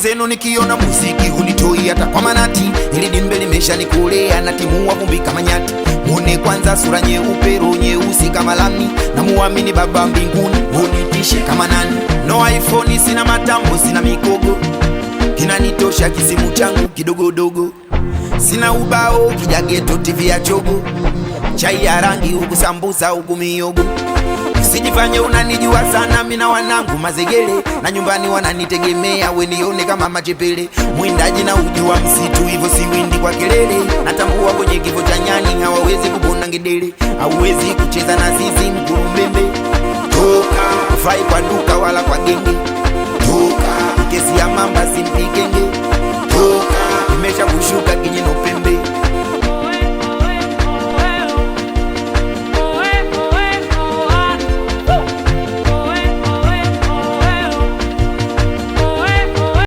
Zenu nikiona muziki hunitoi hata kwa manati. Ili dimbe limesha nikolea na timua vumbi kama nyati. Muone kwanza sura nyeupe roho nyeusi kama lami. Na muamini baba mbinguni unitishe kama nani. No iPhone sina matambo sina mikogo. Kinanitosha kisimu changu kidogodogo. Sina ubao kijageto TV ya chogo. Chai ya rangi huku sambusa huku miyogo. Sijifanye unanijua sana mina wanangu mazegele. Na nyumbani wananitegemea we nione kama machepele. Mwindaji na ujua msitu hivyo siwindi kwa kelele. Natambua kwenye kifo cha nyani hawawezi kupona ngedele. Hauwezi kucheza na zizi mkurumbembe. Toka ufai kwa duka wala kwa genge. Toka kesi ya mamba